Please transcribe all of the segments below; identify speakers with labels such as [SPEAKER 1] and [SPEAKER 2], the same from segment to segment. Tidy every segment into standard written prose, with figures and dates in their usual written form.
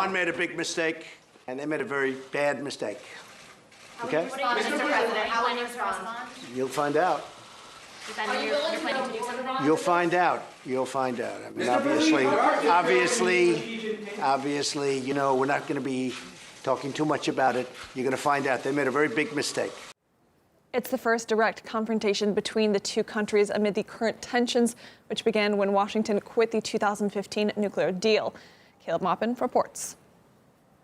[SPEAKER 1] Iran made a big mistake, and they made a very bad mistake. Okay?
[SPEAKER 2] Mr. President, how will you respond?
[SPEAKER 1] You'll find out.
[SPEAKER 2] You're planning to do something?
[SPEAKER 1] You'll find out. You'll find out. I mean, obviously, you know, we're not going to be talking too much about it. You're going to find out. They made a very big mistake.
[SPEAKER 3] It's the first direct confrontation between the two countries amid the current tensions, which began when Washington quit the 2015 nuclear deal. Caleb Maupin reports.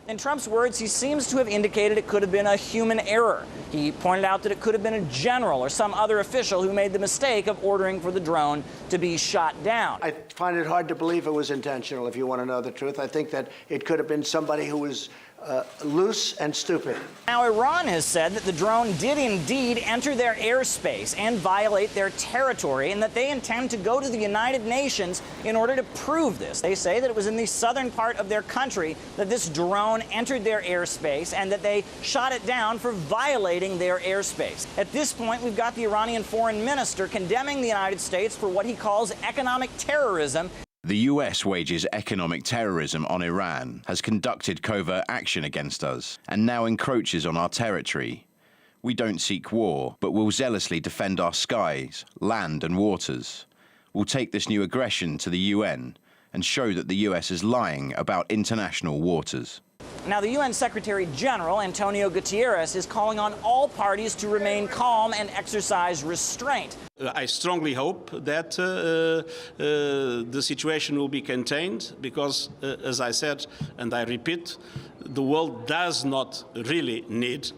[SPEAKER 4] In Trump's words, he seems to have indicated it could have been a human error. He pointed out that it could have been a general or some other official who made the mistake of ordering for the drone to be shot down.
[SPEAKER 1] I find it hard to believe it was intentional, if you want to know the truth. I think that it could have been somebody who was loose and stupid.
[SPEAKER 4] Now, Iran has said that the drone did indeed enter their airspace and violate their territory, and that they intend to go to the United Nations in order to prove this. They say that it was in the southern part of their country that this drone entered their airspace and that they shot it down for violating their airspace. At this point, we've got the Iranian foreign minister condemning the United States for what he calls economic terrorism.
[SPEAKER 5] The US wages economic terrorism on Iran, has conducted covert action against us, and now encroaches on our territory. We don't seek war, but will zealously defend our skies, land and waters. We'll take this new aggression to the UN and show that the US is lying about international waters.
[SPEAKER 4] Now, the UN Secretary General, Antonio Guterres, is calling on all parties to remain calm and exercise restraint.
[SPEAKER 6] I strongly hope that the situation will be contained because, as I said, and I repeat, the world does not really need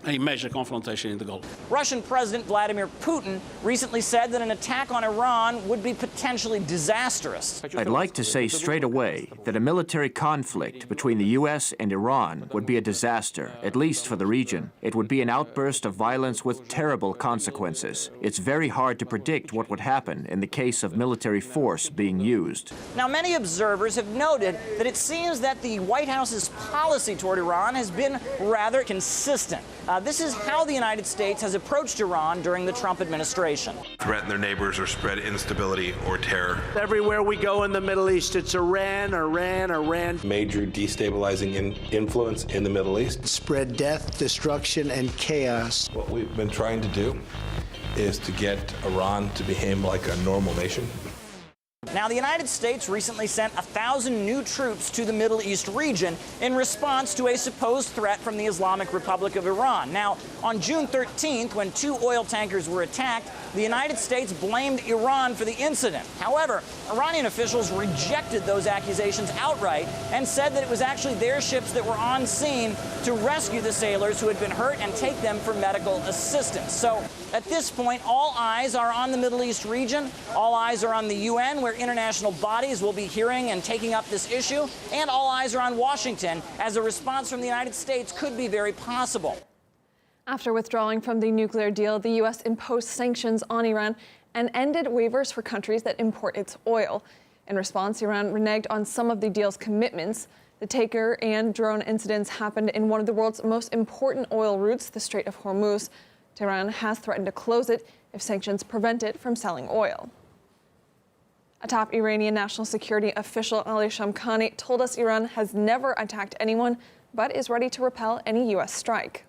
[SPEAKER 6] a major confrontation in the Gulf.
[SPEAKER 4] Russian President Vladimir Putin recently said that an attack on Iran would be potentially disastrous.
[SPEAKER 7] I'd like to say straight away that a military conflict between the U.S. and Iran would be a disaster, at least for the region. It would be an outburst of violence with terrible consequences. It's very hard to predict what would happen in the case of military force being used.
[SPEAKER 4] Now, many observers have noted that it seems that the White House's policy toward Iran has been rather consistent. This is how the United States has approached Iran during the Trump administration.
[SPEAKER 8] Threaten their neighbors or spread instability or terror.
[SPEAKER 1] Everywhere we go in the Middle East, it's Iran, Iran, Iran.
[SPEAKER 8] Major destabilizing influence in the Middle East.
[SPEAKER 1] Spread death, destruction, and chaos.
[SPEAKER 8] What we've been trying to do is to get Iran to behave like a normal nation.
[SPEAKER 4] Now, the United States recently sent 1,000 new troops to the Middle East region in response to a supposed threat from the Islamic Republic of Iran. Now, on June 13th, when 2 oil tankers were attacked, the United States blamed Iran for the incident. However, Iranian officials rejected those accusations outright and said that it was actually their ships that were on scene to rescue the sailors who had been hurt and take them for medical assistance. So, at this point, all eyes are on the Middle East region. All eyes are on the UN, where international bodies will be hearing and taking up this issue. And all eyes are on Washington, as a response from the United States could be very possible.
[SPEAKER 3] After withdrawing from the nuclear deal, the U.S. imposed sanctions on Iran and ended waivers for countries that import its oil. In response, Iran reneged on some of the deal's commitments. The tanker and drone incidents happened in one of the world's most important oil routes, the Strait of Hormuz. Tehran has threatened to close it if sanctions prevent it from selling oil. A top Iranian national security official, Ali Shamkhani, told us Iran has never attacked anyone, but is ready to repel any U.S. strike.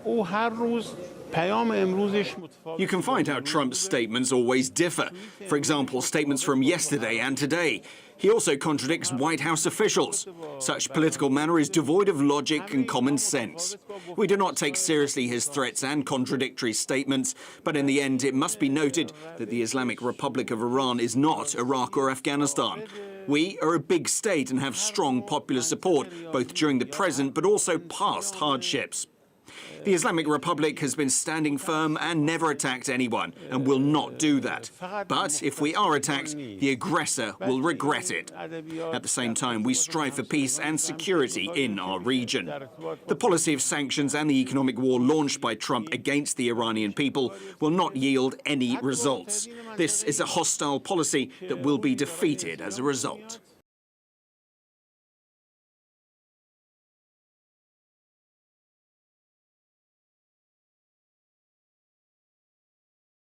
[SPEAKER 9] You can find how Trump's statements always differ. For example, statements from yesterday and today. He also contradicts White House officials. Such political manner is devoid of logic and common sense. We do not take seriously his threats and contradictory statements, but in the end, it must be noted that the Islamic Republic of Iran is not Iraq or Afghanistan. We are a big state and have strong popular support, both during the present but also past hardships. The Islamic Republic has been standing firm and never attacked anyone, and will not do that. But if we are attacked, the aggressor will regret it. At the same time, we strive for peace and security in our region. The policy of sanctions and the economic war launched by Trump against the Iranian people will not yield any results. This is a hostile policy that will be defeated as a result.